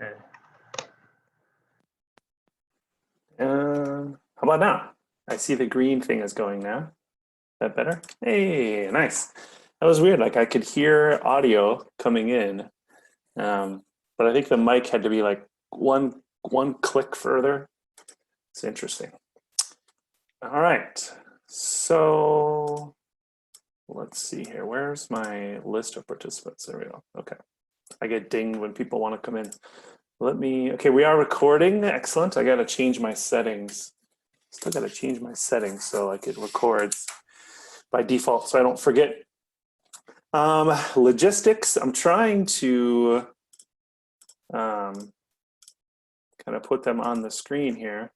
Okay. How about now? I see the green thing is going now. Is that better? Hey, nice. That was weird. Like I could hear audio coming in, but I think the mic had to be like one click further. It's interesting. All right. So let's see here. Where's my list of participants? There we go. Okay. I get dinged when people want to come in. Okay, we are recording. Excellent. I got to change my settings. Still got to change my settings so like it records by default so I don't forget. Logistics, I'm trying to kind of put them on the screen here.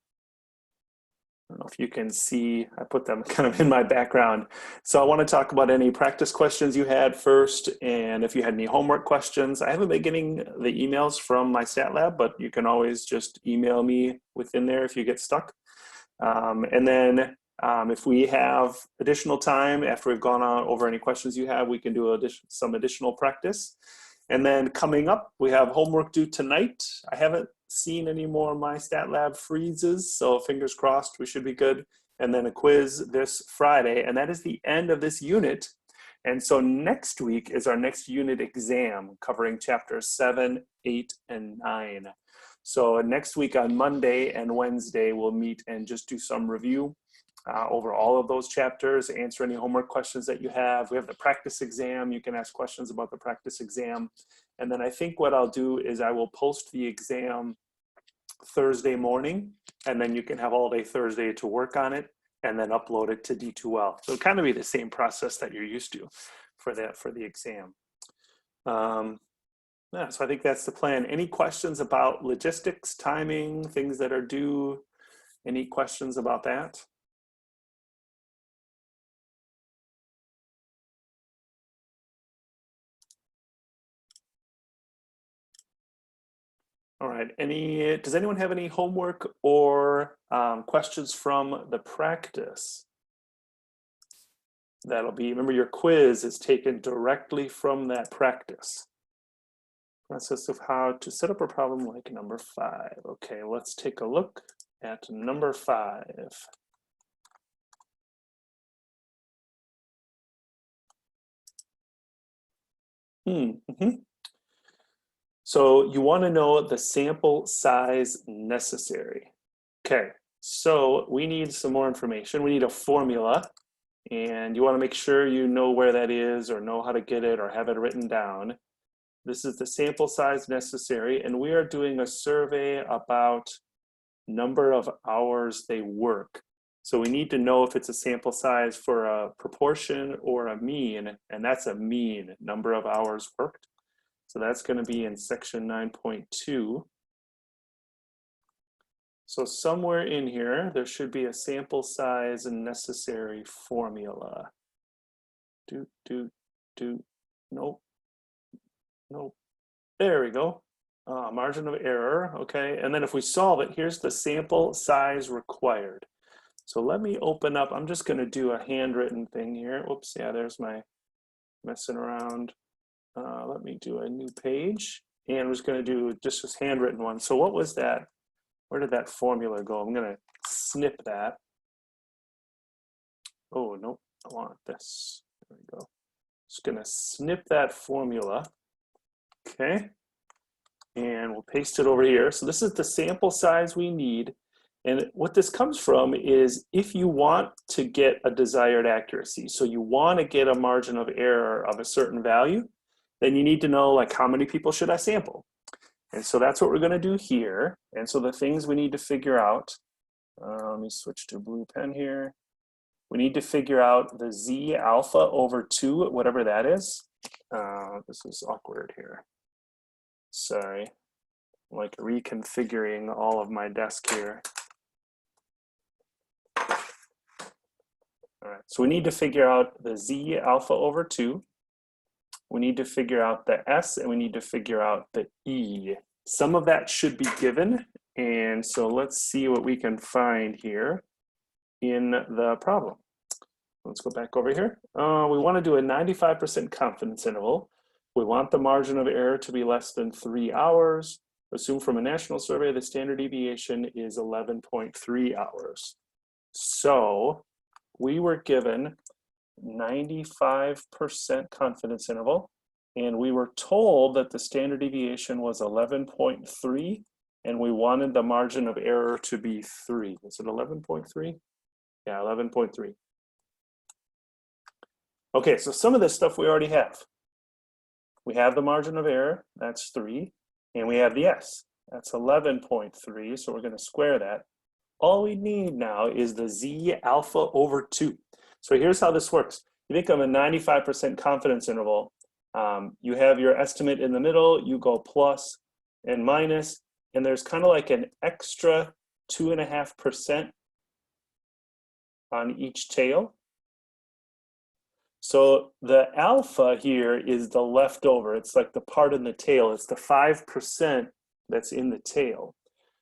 I don't know if you can see, I put them kind of in my background. So I want to talk about any practice questions you had first, and if you had any homework questions. I haven't been getting the emails from my stat lab, but you can always just email me within there if you get stuck. And then if we have additional time after we've gone on over any questions you have, we can do some additional practice. And then coming up, we have homework due tonight. I haven't seen any more of my stat lab freezes, so fingers crossed we should be good. And then a quiz this Friday, and that is the end of this unit. And so next week is our next unit exam covering chapters 7, 8, and 9. So next week on Monday and Wednesday, we'll meet and just do some review over all of those chapters, answer any homework questions that you have. We have the practice exam. You can ask questions about the practice exam. And then I think what I'll do is I will post the exam Thursday morning, and then you can have all day Thursday to work on it and then upload it to D2L. So it'll kind of be the same process that you're used to for the exam. Yeah, so I think that's the plan. Any questions about logistics, timing, things that are due? Any questions about that? All right, does anyone have any homework or questions from the practice? That'll be, remember your quiz is taken directly from that practice. Process of how to set up a problem like number 5. Okay, let's take a look at number 5. So you want to know the sample size necessary. Okay, so we need some more information. We need a formula, and you want to make sure you know where that is or know how to get it or have it written down. This is the sample size necessary, and we are doing a survey about number of hours they work. So we need to know if it's a sample size for a proportion or a mean, and that's a mean, number of hours worked. So that's going to be in section 9.2. So somewhere in here, there should be a sample size and necessary formula. Nope. There we go. Margin of error, okay. And then if we solve it, here's the sample size required. So let me open up, I'm just gonna do a handwritten thing here. Oops, yeah, there's my messing around. Let me do a new page. And I'm just gonna do just this handwritten one. So what was that? Where did that formula go? I'm gonna snip that. Oh, nope, I want this. There we go. Just gonna snip that formula. Okay, and we'll paste it over here. So this is the sample size we need. And what this comes from is if you want to get a desired accuracy, so you want to get a margin of error of a certain value, then you need to know like how many people should I sample? And so that's what we're going to do here. And so the things we need to figure out, let me switch to blue pen here. We need to figure out the Z alpha over 2, whatever that is. This is awkward here. Sorry, I'm like reconfiguring all of my desk here. All right, so we need to figure out the Z alpha over 2. We need to figure out the S, and we need to figure out the E. Some of that should be given, and so let's see what we can find here in the problem. Let's go back over here. We want to do a 95% confidence interval. We want the margin of error to be less than 3 hours. Assume from a national survey, the standard deviation is 11.3 hours. So we were given 95% confidence interval, and we were told that the standard deviation was 11.3, and we wanted the margin of error to be 3. Is it 11.3? Yeah, 11.3. Okay, so some of this stuff we already have. We have the margin of error, that's 3, and we have the S, that's 11.3, so we're going to square that. All we need now is the Z alpha over 2. So here's how this works. You think of a 95% confidence interval. You have your estimate in the middle, you go plus and minus, and there's kind of like an extra 2.5% on each tail. So the alpha here is the leftover. It's like the part in the tail. It's the 5% that's in the tail.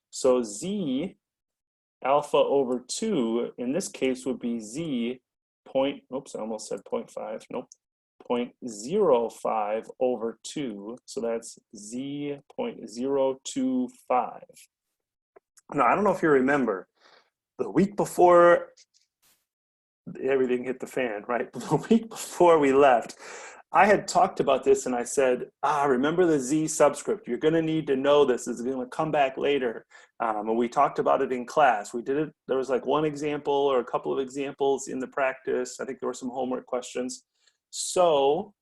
So Z alpha over 2 in this case would be Z oops, I almost said 0.5. Nope. 0.05 over 2. So that's Z 0.025. Now, I don't know if you remember, the week before everything hit the fan, right? The week before we left, I had talked about this and I said, remember the Z subscript. You're going to need to know this. It's going to come back later. And we talked about it in class. We did it. There was like one example or a couple of examples in the practice. I think there were some homework questions. So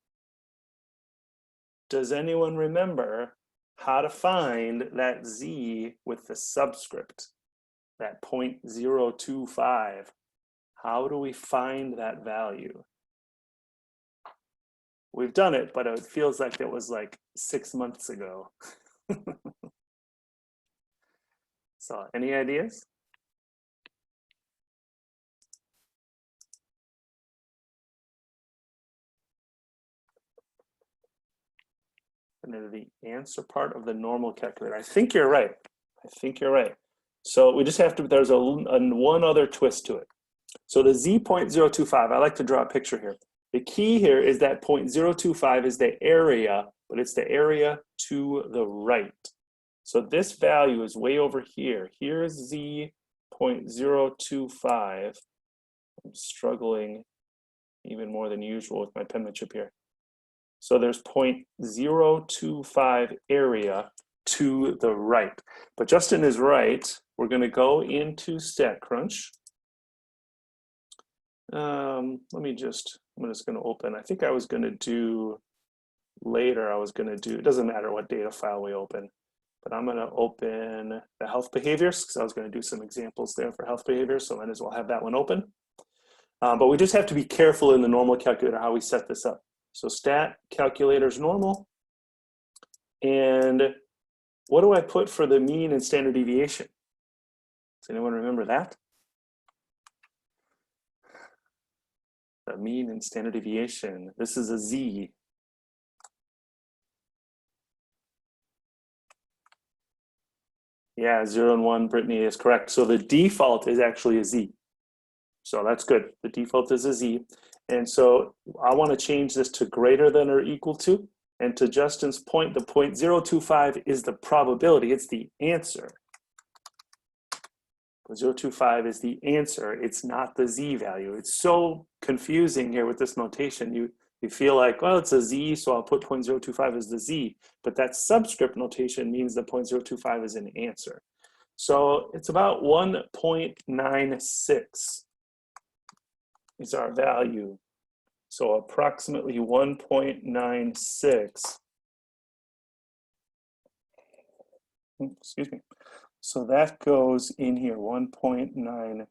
does anyone remember how to find that Z with the subscript, that 0.025? How do we find that value? We've done it, but it feels like it was like 6 months ago. So, any ideas? And then the answer part of the normal calculator. I think you're right. I think you're right. So we just have to, there's one other twist to it. So the Z 0.025, I like to draw a picture here. The key here is that 0.025 is the area, but it's the area to the right. So this value is way over here. Here's Z 0.025. I'm struggling even more than usual with my penmanship here. So there's 0.025 area to the right. But Justin is right. We're going to go into Statcrunch. I'm just going to open. I think I was going to do later. It doesn't matter what data file we open, but I'm going to open the health behaviors because I was going to do some examples there for health behaviors. So might as well have that one open. But we just have to be careful in the normal calculator how we set this up. So stat calculator's normal. And what do I put for the mean and standard deviation? Does anyone remember that? The mean and standard deviation. This is a Z. Yeah, 0 and 1, Brittany is correct. So the default is actually a Z. So that's good. The default is a Z. And so I want to change this to greater than or equal to. And to Justin's point, the 0.025 is the probability. It's the answer. 0.025 is the answer. It's not the Z value. It's so confusing here with this notation. You feel like, well, it's a Z, so I'll put 0.025 as the Z. But that subscript notation means that 0.025 is an answer. So it's about 1.96 is our value. So approximately 1.96. Excuse me. So that goes in here, 1.96.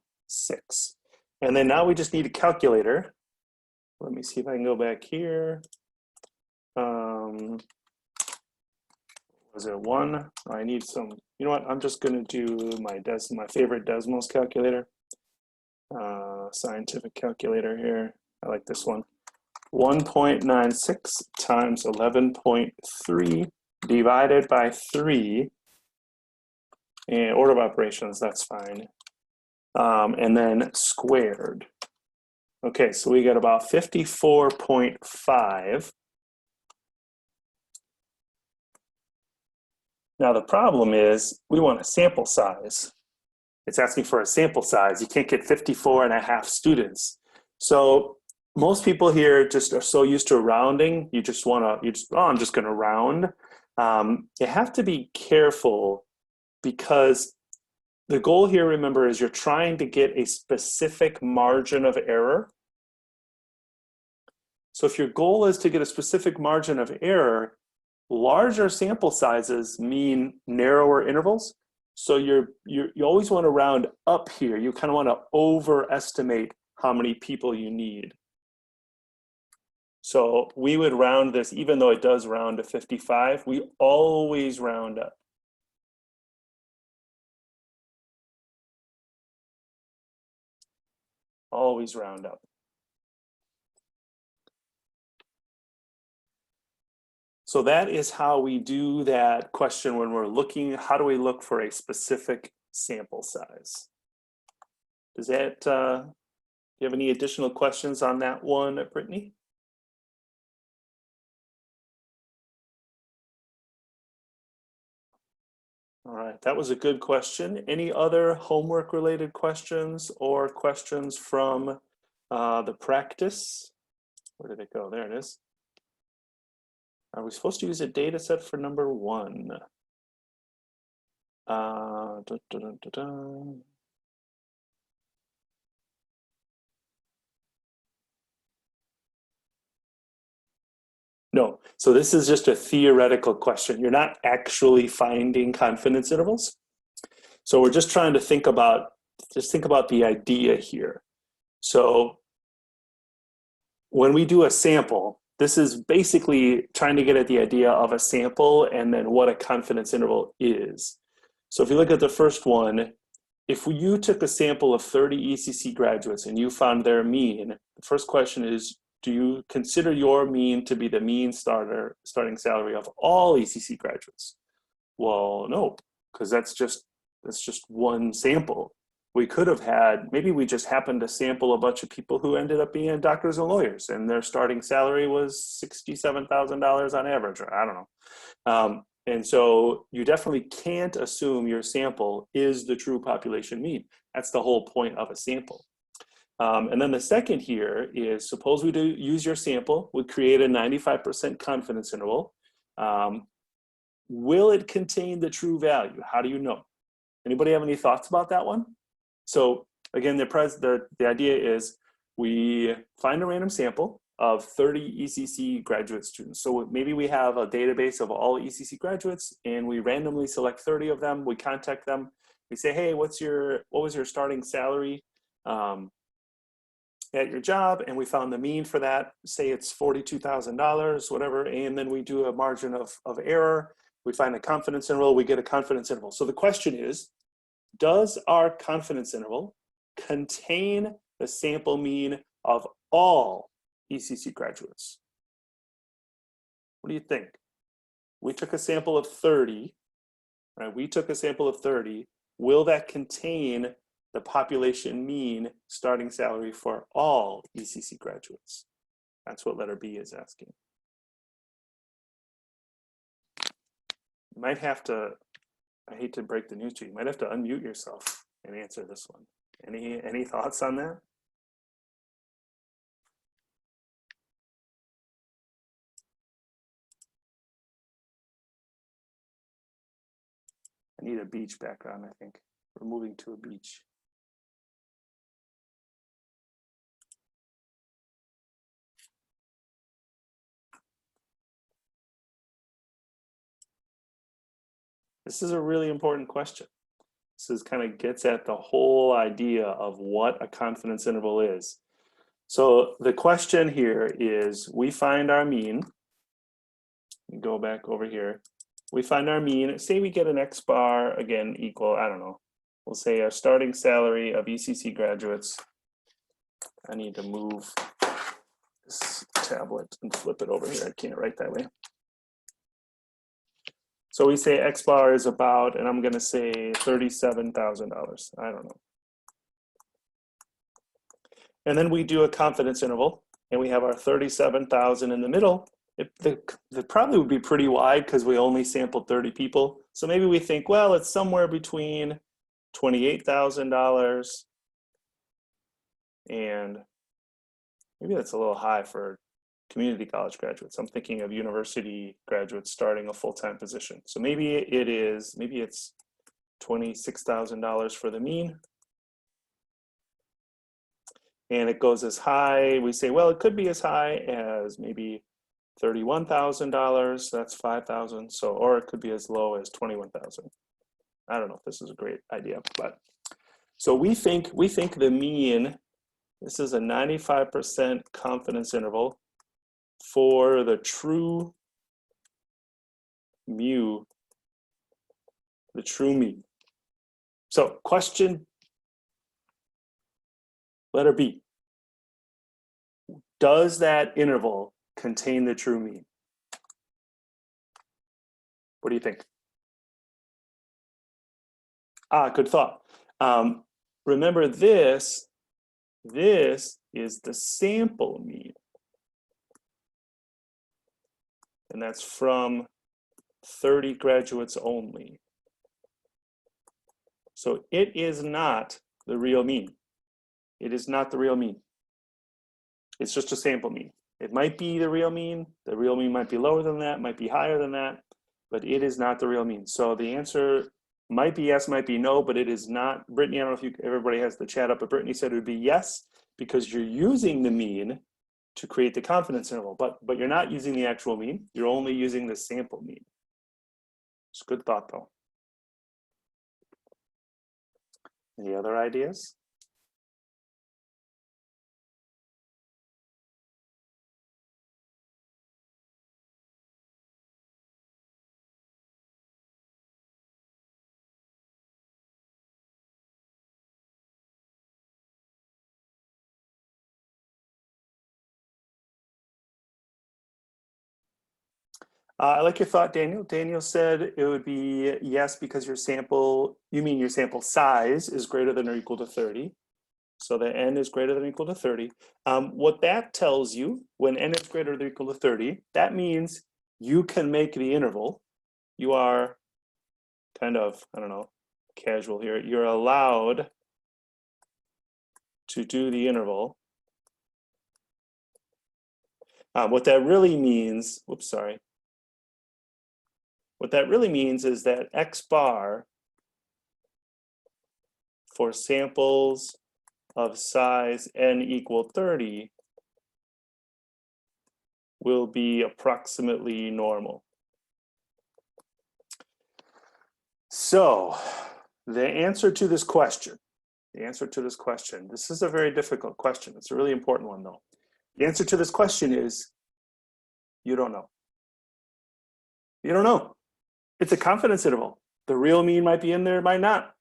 And then now we just need a calculator. Let me see if I can go back here. Was it 1? I need some, you know what? I'm just going to do my favorite Desmos calculator. Scientific calculator here. I like this one. 1.96 times 11.3 divided by 3. And order of operations, that's fine. And then squared. Okay, so we got about 54.5. Now the problem is we want a sample size. It's asking for a sample size. You can't get 54.5 students. So most people here just are so used to rounding. Oh, I'm just going to round. You have to be careful because the goal here, remember, is you're trying to get a specific margin of error. So if your goal is to get a specific margin of error, larger sample sizes mean narrower intervals. So you always want to round up here. You kind of want to overestimate how many people you need. So we would round this, even though it does round to 55, we always round up. Always round up. So that is how we do that question when we're looking, how do we look for a specific sample size? Does that, do you have any additional questions on that one, Brittany? All right, that was a good question. Any other homework related questions or questions from the practice? Where did it go? There it is. Are we supposed to use a data set for number 1? No, so this is just a theoretical question. You're not actually finding confidence intervals. So we're just trying to think about the idea here. So when we do a sample, this is basically trying to get at the idea of a sample and then what a confidence interval is. So if you look at the first one, if you took a sample of 30 ECC graduates and you found their mean, the first question is, do you consider your mean to be the mean starting salary of all ECC graduates? Well, no, because that's just one sample. We could have had, maybe we just happened to sample a bunch of people who ended up being doctors and lawyers and their starting salary was $67,000 on average, or I don't know. And so you definitely can't assume your sample is the true population mean. That's the whole point of a sample. And then the second here is, suppose we do use your sample, we create a 95% confidence interval. Will it contain the true value? How do you know? Anybody have any thoughts about that one? So again, the idea is we find a random sample of 30 ECC graduate students. So maybe we have a database of all ECC graduates and we randomly select 30 of them. We contact them. We say, hey, what was your starting salary at your job? And we found the mean for that. Say it's $42,000, whatever. And then we do a margin of error. We find a confidence interval. We get a confidence interval. So the question is, does our confidence interval contain the sample mean of all ECC graduates? What do you think? We took a sample of 30, right? We took a sample of 30. Will that contain the population mean starting salary for all ECC graduates? That's what letter B is asking. You might have to, I hate to break the news to you, you might have to unmute yourself and answer this one. Any thoughts on that? I need a beach background, I think. We're moving to a beach. This is a really important question. This kind of gets at the whole idea of what a confidence interval is. So the question here is, we find our mean. Go back over here. We find our mean. Say we get an X bar, again, equal, I don't know. We'll say our starting salary of ECC graduates. I need to move this tablet and flip it over here. I can't write that way. So we say X bar is about, and I'm going to say $37,000. I don't know. And then we do a confidence interval, and we have our 37,000 in the middle it probably would be pretty wide because we only sampled 30 people. So maybe we think, well, it's somewhere between $28,000 and maybe that's a little high for community college graduates. I'm thinking of university graduates starting a full-time position. So maybe it's $26,000 for the mean. And it goes as high, we say, well, it could be as high as maybe $31,000, that's 5,000. So, or it could be as low as 21,000. I don't know if this is a great idea, but so we think the mean, this is a 95% confidence interval for the true mu, the true mean. So question, letter B. Does that interval contain the true mean? What do you think? Good thought. Remember this is the sample mean. And that's from 30 graduates only. So it is not the real mean. It is not the real mean. It's just a sample mean. It might be the real mean. The real mean might be lower than that, might be higher than that, but it is not the real mean. So the answer might be yes, might be no, but it is not. Brittany, I don't know if everybody has the chat up, but Brittany said it would be yes, because you're using the mean to create the confidence interval, but you're not using the actual mean. You're only using the sample mean. It's a good thought though. Any other ideas? I like your thought, Daniel. Daniel said it would be yes, because your sample size is greater than or equal to 30. So the n is greater than or equal to 30. What that tells you, when n is greater than or equal to 30, that means you can make the interval. You are kind of, I don't know, casual here. You're allowed to do the interval. What that really means, whoops, sorry. What that really means is that X bar for samples of size n equal 30 will be approximately normal. So the answer to this question, this is a very difficult question. It's a really important one though. The answer to this question is, you don't know. You don't know. It's a confidence interval. The real mean might be in there, it might not.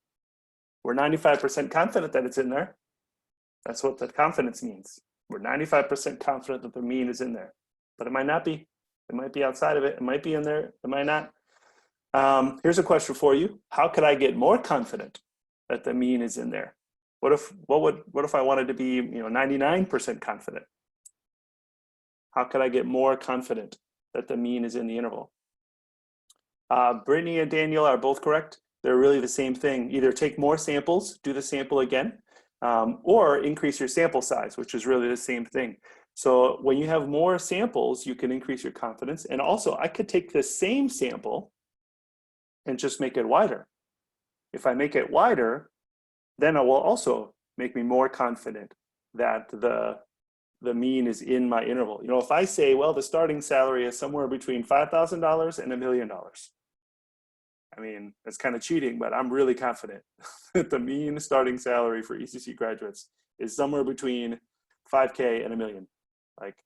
We're 95% confident that it's in there. That's what the confidence means. We're 95% confident that the mean is in there, but it might not be. It might be outside of it. It might be in there. It might not. Here's a question for you. How could I get more confident that the mean is in there? What if I wanted to be 99% confident? How could I get more confident that the mean is in the interval? Brittany and Daniel are both correct. They're really the same thing. Either take more samples, do the sample again, or increase your sample size, which is really the same thing. So when you have more samples, you can increase your confidence. And also, I could take the same sample and just make it wider. If I make it wider, then it will also make me more confident that the mean is in my interval. If I say, well, the starting salary is somewhere between $5,000 and $1 million. I mean, that's kind of cheating, but I'm really confident that the mean starting salary for ECC graduates is somewhere between 5K and $1 million. Like,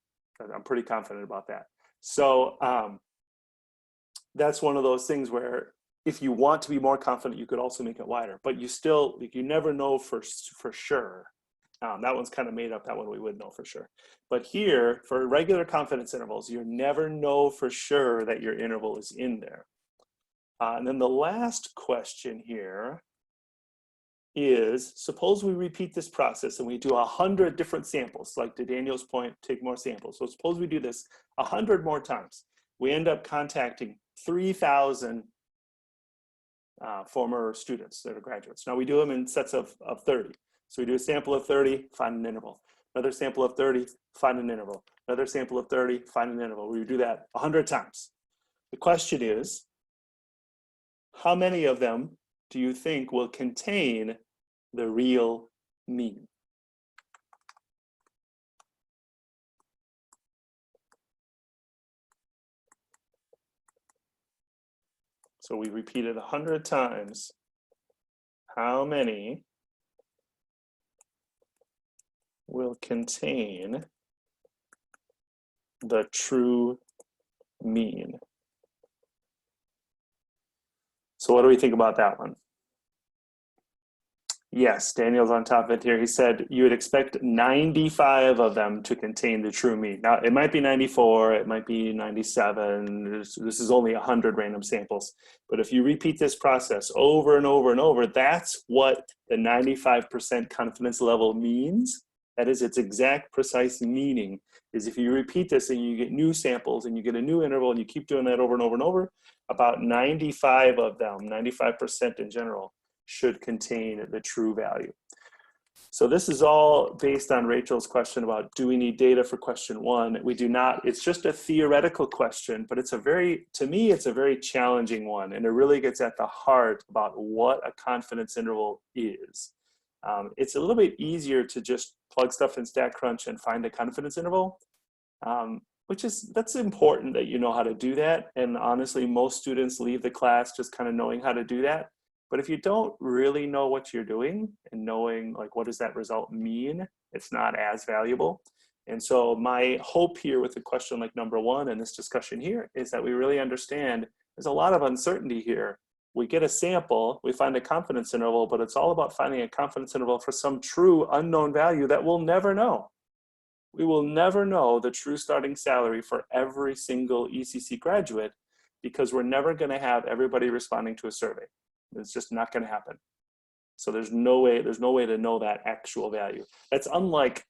I'm pretty confident about that. So that's one of those things where if you want to be more confident, you could also make it wider, but you never know for sure. That one's kind of made up. That one we would know for sure. But here, for regular confidence intervals, you never know for sure that your interval is in there. And then the last question here is, suppose we repeat this process and we do 100 different samples, like to Daniel's point, take more samples. So suppose we do this 100 more times. We end up contacting 3,000 former students that are graduates. Now we do them in sets of 30. So we do a sample of 30, find an interval. Another sample of 30, find an interval. Another sample of 30, find an interval. We do that 100 times. The question is, how many of them do you think will contain the real mean? So we repeated 100 times. How many will contain the true mean? So what do we think about that one? Yes, Daniel's on top of it here. He said you would expect 95 of them to contain the true mean. Now, it might be 94, it might be 97. This is only 100 random samples. But if you repeat this process over and over and over, that's what the 95% confidence level means. That is its exact precise meaning, is if you repeat this and you get new samples and you get a new interval and you keep doing that over and over and over, about 95 of them, 95% in general, should contain the true value. So this is all based on Rachel's question about, do we need data for question one? We do not. It's just a theoretical question, but it's a very, to me, it's a very challenging one, and it really gets at the heart about what a confidence interval is. It's a little bit easier to just plug stuff in Statcrunch and find a confidence interval, that's important that you know how to do that. And honestly, most students leave the class just kind of knowing how to do that. But if you don't really know what you're doing and knowing like what does that result mean, it's not as valuable. And so my hope here with a question like number one in this discussion here is that we really understand there's a lot of uncertainty here. We get a sample, we find a confidence interval, but it's all about finding a confidence interval for some true unknown value that we'll never know. We will never know the true starting salary for every single ECC graduate because we're never going to have everybody responding to a survey. It's just not going to happen. So there's no way to know that actual value. That's unlike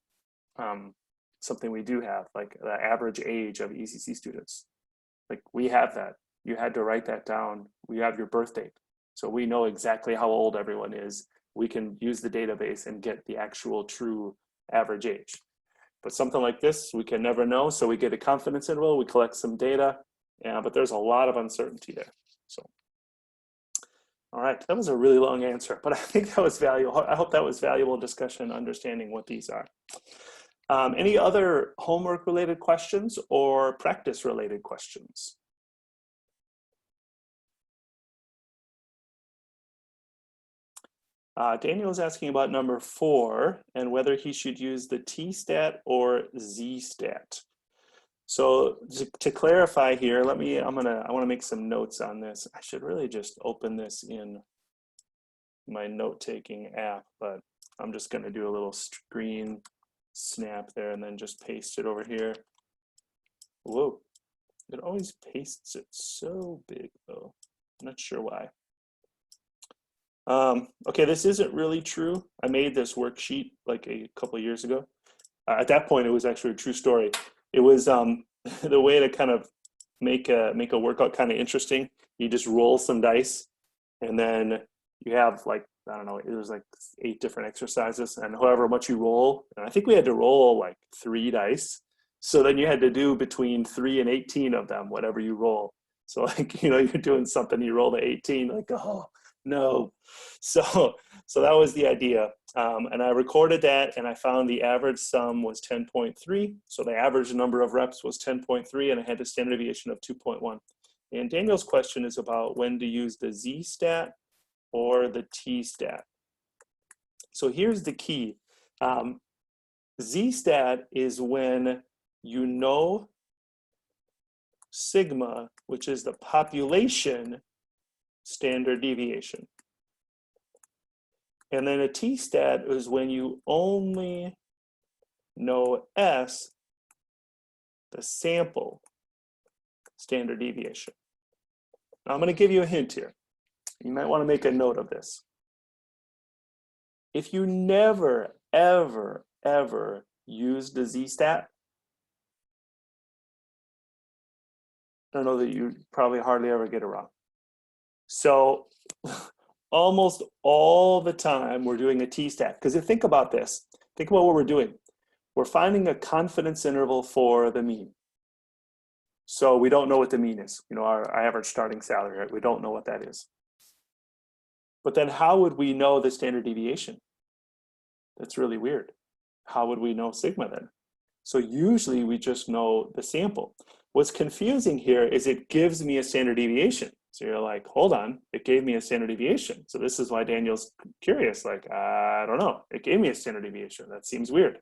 something we do have, like the average age of ECC students. Like we have that. You had to write that down. We have your birth date. So we know exactly how old everyone is. We can use the database and get the actual true average age. But something like this, we can never know. So we get a confidence interval, we collect some data, but there's a lot of uncertainty there. So, all right, that was a really long answer, but I think that was valuable. I hope that was valuable discussion, understanding what these are. Any other homework related questions or practice related questions? Daniel is asking about number 4 and whether he should use the Tstat or Zstat. So to clarify here, I want to make some notes on this. I should really just open this in my note-taking app, but I'm just going to do a little screen snap there and then just paste it over here. Whoa, it always pastes it so big though. I'm not sure why. Okay, this isn't really true. I made this worksheet like a couple of years ago. At that point, it was actually a true story. It was the way to kind of make a workout kind of interesting. You just roll some dice, and then you have like, I don't know, it was like 8 different exercises, and however much you roll, and I think we had to roll like 3 dice. So then you had to do between 3 and 18 of them, whatever you roll. So like, you know, you're doing something, you roll the 18, like, oh, no. So that was the idea. And I recorded that and I found the average sum was 10.3. So the average number of reps was 10.3 and I had a standard deviation of 2.1. And Daniel's question is about when to use the Zstat or the Tstat. So here's the key. Zstat is when you know sigma, which is the population standard deviation. And then a Tstat is when you only know S, the sample standard deviation. Now I'm going to give you a hint here. You might want to make a note of this. if you never, ever, ever used the Zstat, I know that you probably hardly ever get it wrong. So almost all the time we're doing a t-stat, because think about this. Think about what we're doing. We're finding a confidence interval for the mean. So we don't know what the mean is. You know, our average starting salary, right? We don't know what that is. But then how would we know the standard deviation? That's really weird. How would we know sigma then? So usually we just know the sample. What's confusing here is it gives me a standard deviation. So you're like, hold on, it gave me a standard deviation. So this is why Daniel's curious, like, I don't know, it gave me a standard deviation. That seems weird.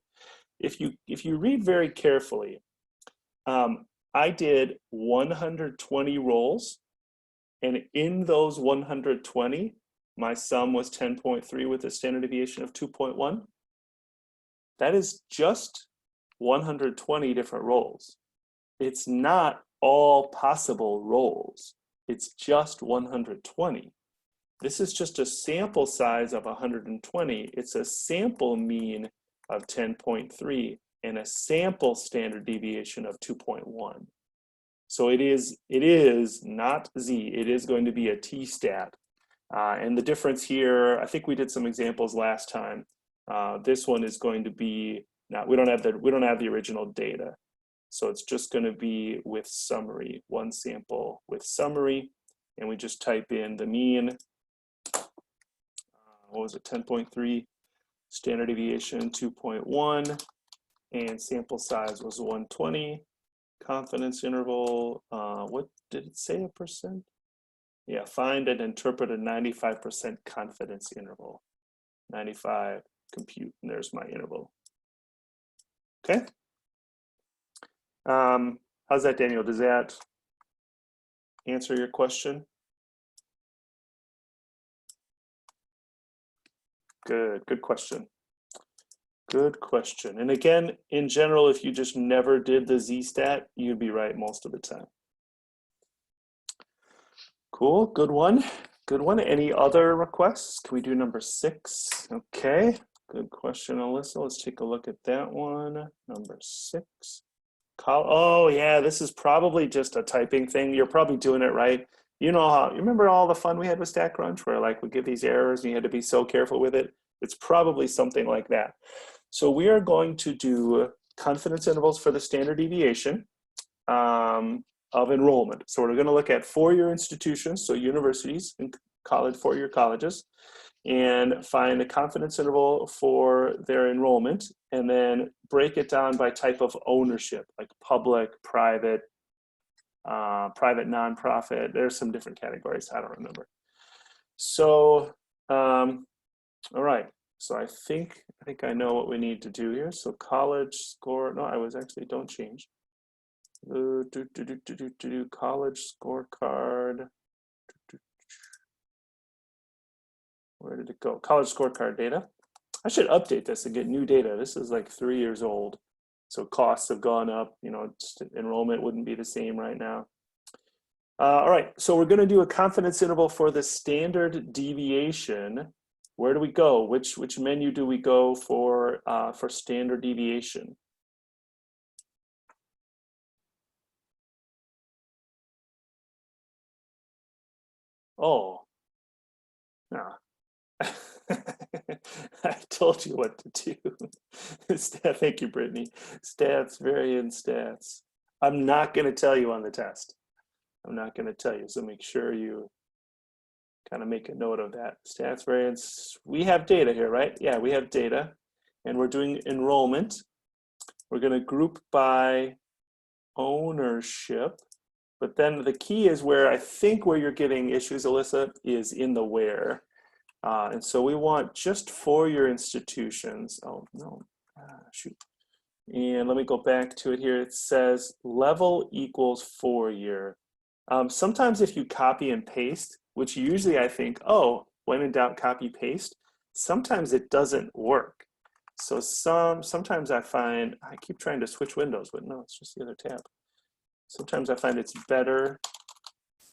If you read very carefully, I did 120 rolls, and in those 120, my sum was 10.3 with a standard deviation of 2.1. That is just 120 different rolls. It's not all possible rolls. It's just 120. This is just a sample size of 120. It's a sample mean of 10.3 and a sample standard deviation of 2.1. So it is not Z. It is going to be a t-stat. And the difference here, I think we did some examples last time. This one is going to be, now we don't have the original data. So it's just going to be with summary, one sample with summary, and we just type in the mean, what was it, 10.3, standard deviation 2.1, and sample size was 120, confidence interval, what did it say, a percent? Yeah, find and interpret a 95% confidence interval. 95, compute, and there's my interval. Okay. How's that, Daniel? Does that answer your question? Good question. Good question. And again, in general, if you just never did the Zstat, you'd be right most of the time. Cool, good one. Good one. Any other requests? Can we do number 6? Okay, good question, Alyssa. Let's take a look at that one. Number 6. Oh yeah, this is probably just a typing thing. You're probably doing it right. You know how, you remember all the fun we had with Statcrunch where like we get these errors and you had to be so careful with it? It's probably something like that. So we are going to do confidence intervals for the standard deviation of enrollment. So we're going to look at four-year institutions, so universities and college, four-year colleges, and find the confidence interval for their enrollment, and then break it down by type of ownership, like public, private, private, nonprofit. There's some different categories. I don't remember. So, all right. So I think I know what we need to do here. So college score. No, I was actually, don't change. College scorecard. Where did it go? College scorecard data. I should update this and get new data. This is like 3 years old. So costs have gone up, you know, enrollment wouldn't be the same right now. All right, so we're gonna do a confidence interval for the standard deviation. Where do we go? Which menu do we go for standard deviation? Oh, no. I told you what to do. Thank you, Brittany. Stats, variance stats. I'm not going to tell you on the test. I'm not going to tell you. So make sure you kind of make a note of that. Stats, variance. We have data here, right? Yeah, we have data. And we're doing enrollment. We're going to group by ownership. But then the key is where I think where you're getting issues, Alyssa, is in the where. And so we want just for your institutions. Oh, no, shoot. And let me go back to it here. It says level equals 4-year. Sometimes if you copy and paste, which usually I think, oh, when in doubt, copy paste, sometimes it doesn't work. So sometimes I find, I keep trying to switch windows, but no, it's just the other tab. Sometimes I find it's better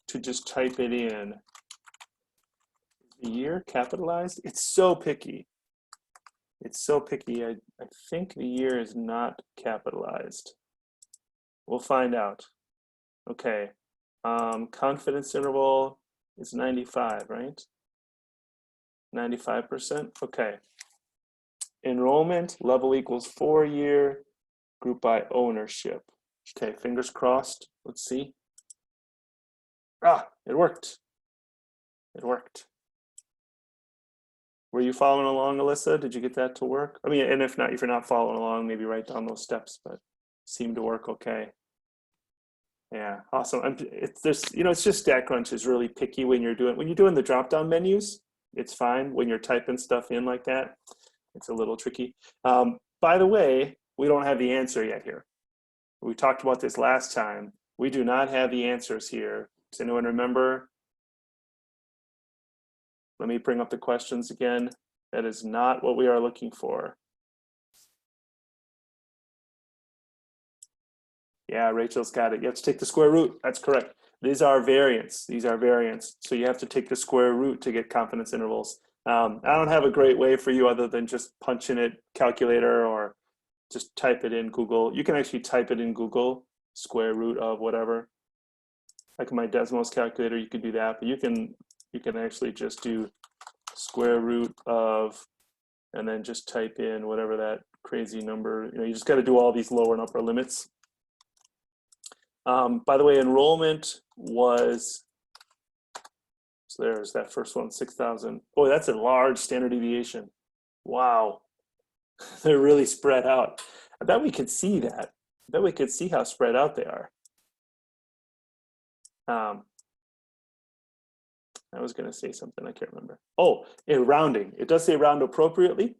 to just type it in. The year capitalized, it's so picky. It's so picky. I think the year is not capitalized. We'll find out. Okay. Confidence interval is 95, right? 95%. Okay. Enrollment level equals 4-year, group by ownership. Okay, fingers crossed. Let's see. Ah, it worked. It worked. Were you following along, Alyssa? Did you get that to work? I mean, and if not, if you're not following along, maybe write down those steps, but seemed to work okay. Yeah, awesome. It's just, you know, it's just Statcrunch is really picky when you're doing the drop-down menus. It's fine. When you're typing stuff in like that, it's a little tricky. By the way, we don't have the answer yet here. We talked about this last time. We do not have the answers here. Does anyone remember? Let me bring up the questions again. That is not what we are looking for. Yeah, Rachel's got it. You have to take the square root. That's correct. These are variants. These are variants. So you have to take the square root to get confidence intervals. I don't have a great way for you other than just punching it calculator or just type it in Google. You can actually type it in Google, square root of whatever. Like my Desmos calculator, you could do that, but you can actually just do square root of, and then just type in whatever that crazy number, you know, you just got to do all these lower and upper limits. By the way, enrollment was, so there's that first one, 6,000. Boy, that's a large standard deviation. Wow. They're really spread out. I bet we could see that. I bet we could see how spread out they are. I was going to say something, I can't remember. Oh, rounding. It does say round appropriately.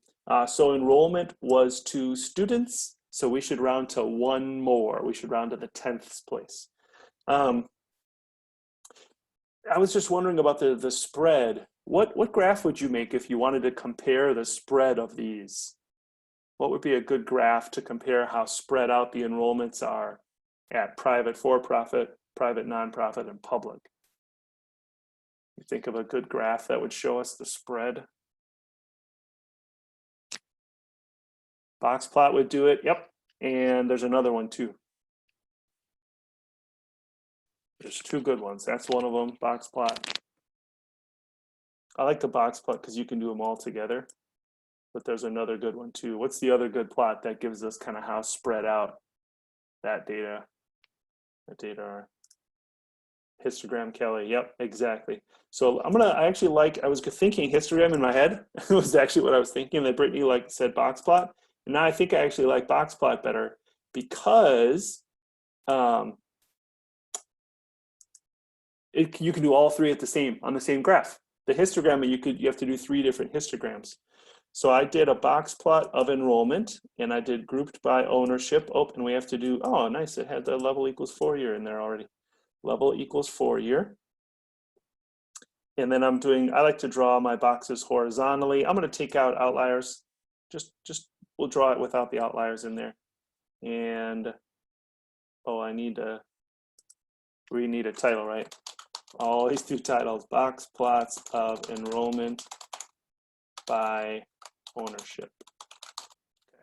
So enrollment was 2 students. So we should round to 1 more. We should round to the 10th place. I was just wondering about the spread. What graph would you make if you wanted to compare the spread of these? What would be a good graph to compare how spread out the enrollments are at private for-profit, private nonprofit, and public? You think of a good graph that would show us the spread? Box plot would do it. Yep. And there's another one too. There's 2 good ones. That's one of them, box plot. I like the box plot because you can do them all together. But there's another good one too. What's the other good plot that gives us kind of how spread out that data are? Histogram, Kelly. Yep, exactly. So I actually I was thinking histogram in my head. It was actually what I was thinking, that Brittany said box plot. And now I think I actually like box plot better because you can do all 3 on the same graph. The histogram, you have to do 3 different histograms. So I did a box plot of enrollment, and I did grouped by ownership. Oh, and we have to do, oh, nice, it had the level equals 4-year in there already. Level equals 4-year. And then I like to draw my boxes horizontally. I'm going to take out outliers. We'll draw it without the outliers in there. And, oh, we need a title, right? Always do titles. Box plots of enrollment by ownership. Okay.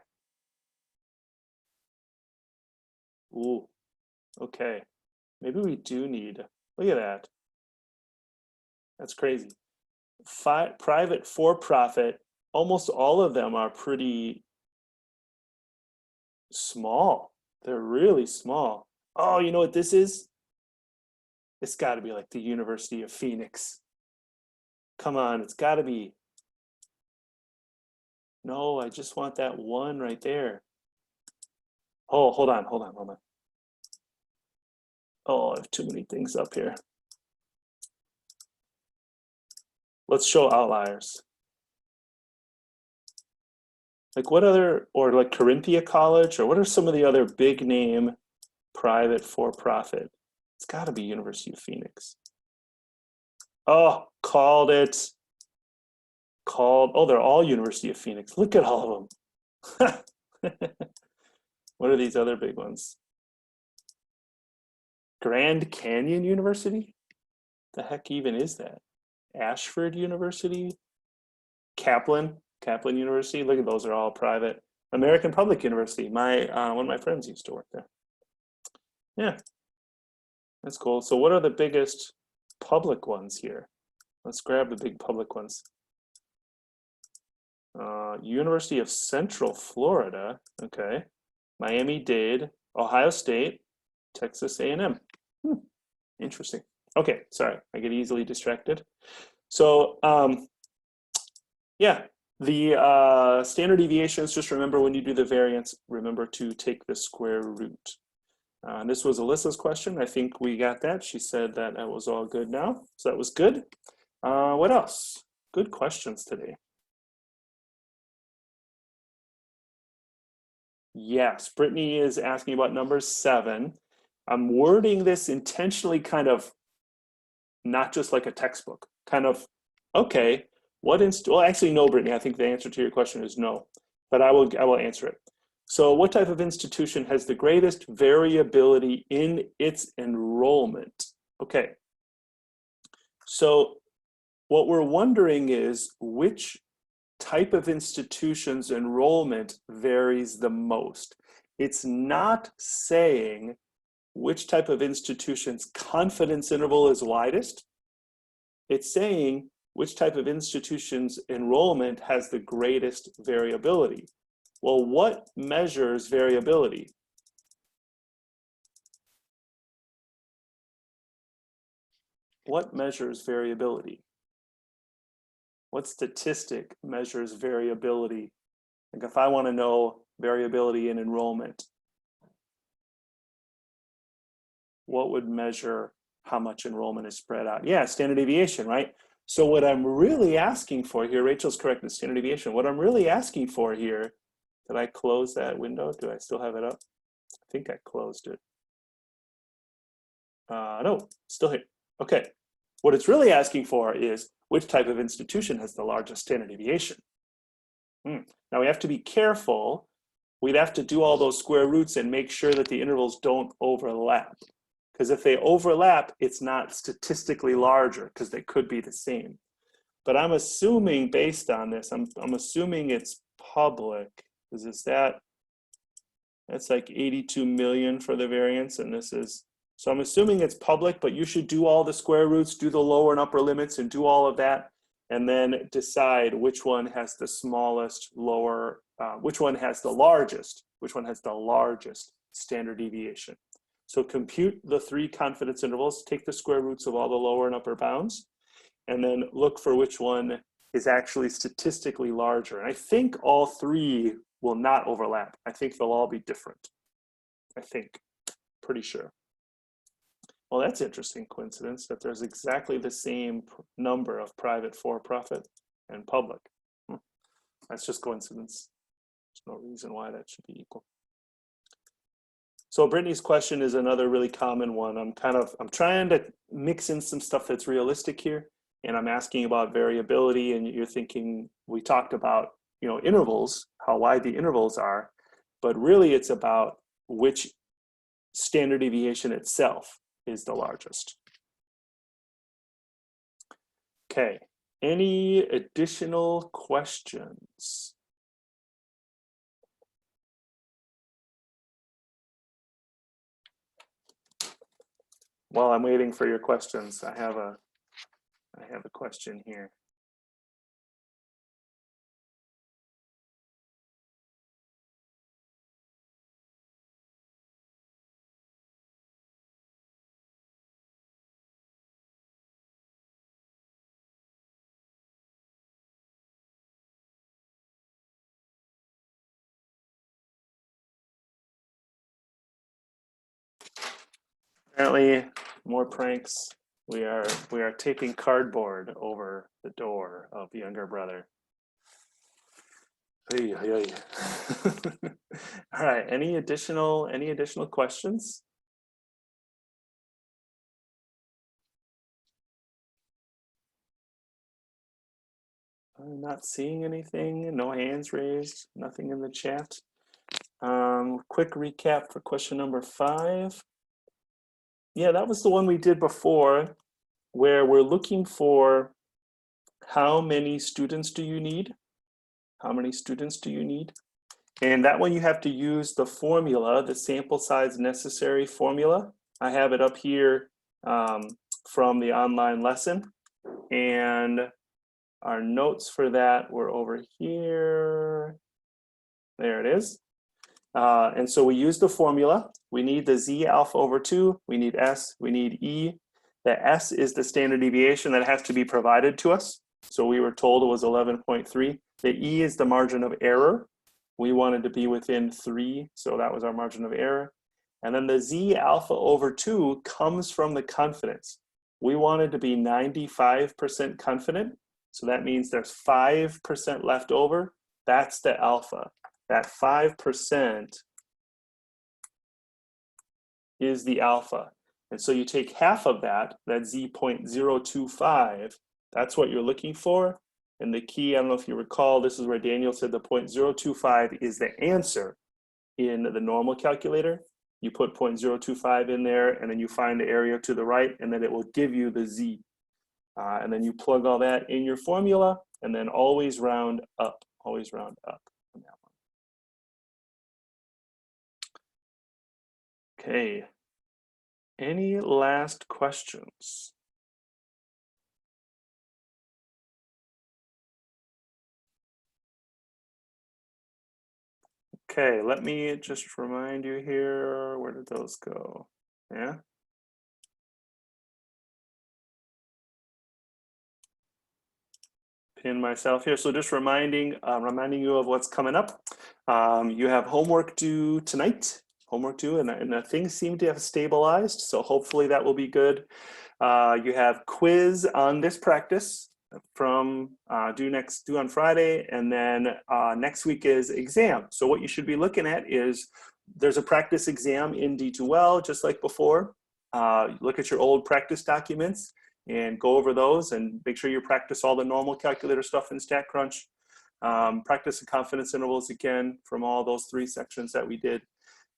Ooh, okay. Maybe we do need, look at that. That's crazy. Private for-profit, almost all of them are pretty small. They're really small. Oh, you know what this is? It's got to be like the University of Phoenix. Come on, it's got to be. No, I just want that one right there. Oh, hold on. Oh, I have too many things up here. Let's show outliers. Like what other, or like Corinthia College, or what are some of the other big name private for-profit? It's got to be University of Phoenix. Oh, called it. Oh, they're all University of Phoenix. Look at all of them. What are these other big ones? Grand Canyon University? The heck even is that? Ashford University? Kaplan? Kaplan University, look at those are all private. American Public University, one of my friends used to work there. Yeah, that's cool. So what are the biggest public ones here? Let's grab the big public ones. University of Central Florida, okay. Miami-Dade, Ohio State, Texas A&M. Interesting. Okay, sorry, I get easily distracted. So yeah, the standard deviations, just remember when you do the variance, remember to take the square root. This was Alyssa's question. I think we got that. She said that that was all good now. So that was good. What else? Good questions today. Yes, Brittany is asking about number 7. I'm wording this intentionally kind of not just like a textbook, kind of, okay, well, actually no, Brittany, I think the answer to your question is no, but I will answer it. So what type of institution has the greatest variability in its enrollment? Okay, so what we're wondering is which type of institution's enrollment varies the most. It's not saying which type of institution's confidence interval is widest. It's saying which type of institution's enrollment has the greatest variability. Well, what measures variability? What measures variability? What statistic measures variability? Like if I want to know variability in enrollment, what would measure how much enrollment is spread out? Yeah, standard deviation, right? So what I'm really asking for here, Rachel's correct in standard deviation. What I'm really asking for here, did I close that window? Do I still have it up? I think I closed it. No, still here. Okay. What it's really asking for is which type of institution has the largest standard deviation? Now we have to be careful. We'd have to do all those square roots and make sure that the intervals don't overlap. Because if they overlap, it's not statistically larger because they could be the same. But I'm assuming based on this, I'm assuming it's public. Because that's like 82 million for the variance, and this is, so I'm assuming it's public, but you should do all the square roots, do the lower and upper limits, and do all of that, and then decide which one has the smallest, which one has the largest standard deviation. So compute the 3 confidence intervals, take the square roots of all the lower and upper bounds, and then look for which one is actually statistically larger. And I think all 3 will not overlap. I think they'll all be different. I think, pretty sure. Well, that's interesting coincidence that there's exactly the same number of private for-profit and public. That's just coincidence. There's no reason why that should be equal. So Brittany's question is another really common one. I'm trying to mix in some stuff that's realistic here, and I'm asking about variability, and you're thinking, we talked about, intervals, how wide the intervals are, but really it's about which standard deviation itself is the largest. Okay, any additional questions? While I'm waiting for your questions, I have a question here. Apparently, more pranks. We are taping cardboard over the door of the younger brother. Hey, hey, hey. All right. Any additional questions? I'm not seeing anything. No hands raised. Nothing in the chat. Quick recap for question number 5. Yeah, that was the one we did before, where we're looking for how many students do you need? How many students do you need? And that one you have to use the formula, the sample size necessary formula. I have it up here from the online lesson. And our notes for that were over here. There it is. And so we use the formula. We need the Z alpha over 2. We need S. We need E. The S is the standard deviation that has to be provided to us. So we were told it was 11.3. The E is the margin of error. We wanted to be within 3, so that was our margin of error. And then the Z alpha over 2 comes from the confidence. We wanted to be 95% confident, so that means there's 5% left over. That's the alpha. That 5% is the alpha. And so you take half of that Z.025, that's what you're looking for. And the key, I don't know if you recall, this is where Daniel said the 0.025 is the answer in the normal calculator. You put 0.025 in there, and then you find the area to the right, and then it will give you the Z. And then you plug all that in your formula, and then always round up, always round up on that one. Okay, any last questions? Okay, let me just remind you here, where did those go? Yeah. Pin myself here. So just reminding you of what's coming up. You have homework due tonight, homework due, and things seem to have stabilized. So hopefully that will be good. You have quiz on this practice from due on Friday, and then next week is exam. So what you should be looking at is there's a practice exam in D2L, just like before. Look at your old practice documents and go over those and make sure you practice all the normal calculator stuff in Statcrunch. Practice the confidence intervals again from all those 3 sections that we did.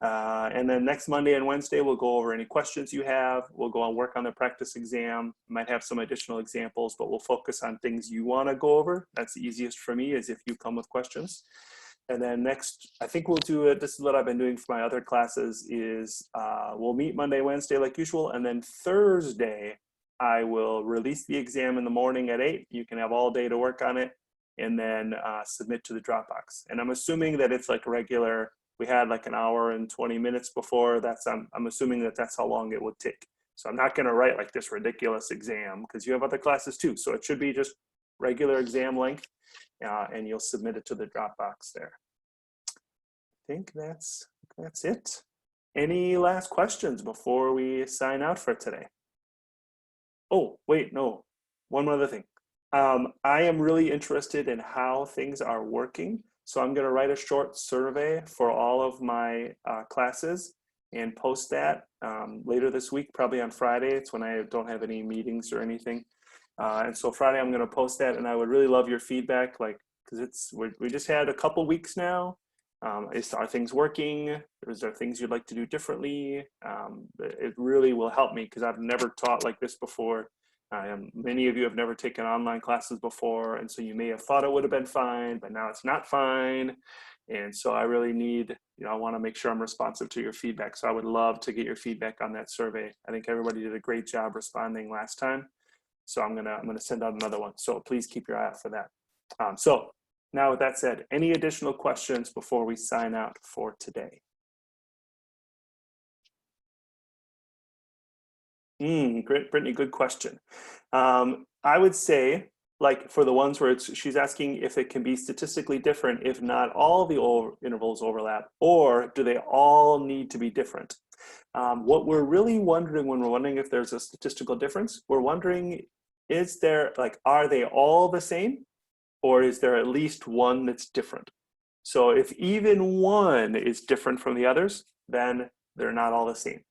And then next Monday and Wednesday, we'll go over any questions you have. We'll go and work on the practice exam. Might have some additional examples, but we'll focus on things you want to go over. That's the easiest for me, is if you come with questions. And then next, I think we'll do it. This is what I've been doing for my other classes is we'll meet Monday, Wednesday like usual. And then Thursday, I will release the exam in the morning at 8. You can have all day to work on it and then submit to the Dropbox. And I'm assuming that it's like regular. We had like an hour and 20 minutes before. I'm assuming that that's how long it would take. So I'm not going to write like this ridiculous exam because you have other classes too. So it should be just regular exam length, and you'll submit it to the Dropbox there. I think that's it. Any last questions before we sign out for today? Oh, wait, no. One other thing. I am really interested in how things are working. So I'm going to write a short survey for all of my classes and post that later this week, probably on Friday. It's when I don't have any meetings or anything. And so Friday, I'm going to post that, and I would really love your feedback, because we just had a couple weeks now. Are things working? Is there things you'd like to do differently? It really will help me because I've never taught like this before. Many of you have never taken online classes before, and so you may have thought it would have been fine, but now it's not fine. And so I really need, I want to make sure I'm responsive to your feedback. So I would love to get your feedback on that survey. I think everybody did a great job responding last time. So I'm gonna send out another one. So please keep your eye out for that. So now with that said, any additional questions before we sign out for today? Great, Brittany, good question. I would say, like for the ones where she's asking if it can be statistically different if not all the intervals overlap, or do they all need to be different? What we're really wondering when we're wondering if there's a statistical difference, we're wondering, are they all the same? Or is there at least one that's different? So if even one is different from the others, then they're not all the same.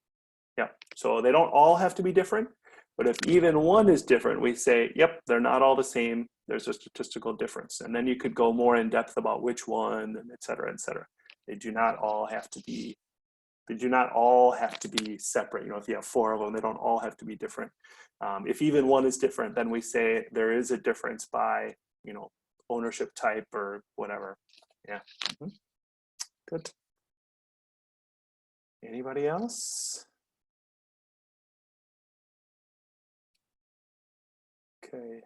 Yeah, so they don't all have to be different, but if even one is different, we say, yep, they're not all the same. There's a statistical difference. And then you could go more in depth about which one, and et cetera, et cetera. They do not all have to be separate. If you have 4 of them, they don't all have to be different. If even one is different, then we say there is a difference by, ownership type or whatever. Yeah. Good. Anybody else? Okay.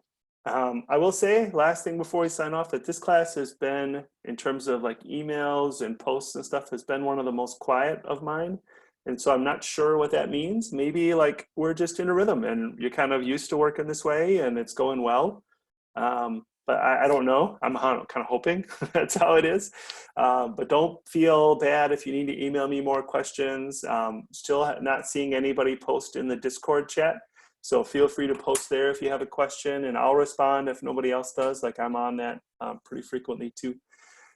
I will say, last thing before we sign off, that this class has been, in terms of like emails and posts and stuff, has been one of the most quiet of mine. And so I'm not sure what that means. Maybe like we're just in a rhythm and you're kind of used to working this way and it's going well. But I don't know. I'm kind of hoping that's how it is. But don't feel bad if you need to email me more questions. Still not seeing anybody post in the Discord chat. So feel free to post there if you have a question, and I'll respond if nobody else does. Like I'm on that pretty frequently too.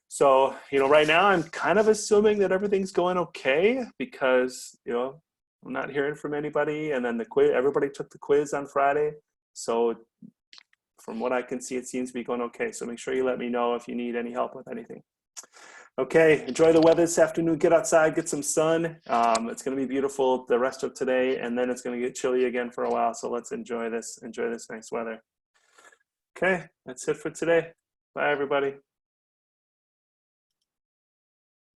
So, right now I'm kind of assuming that everything's going okay because, I'm not hearing from anybody. And then the quiz, everybody took the quiz on Friday. So from what I can see, it seems to be going okay. So make sure you let me know if you need any help with anything. Okay, enjoy the weather this afternoon. Get outside, get some sun. It's going to be beautiful the rest of today, and then it's going to get chilly again for a while. So let's enjoy this nice weather. Okay, that's it for today. Bye, everybody.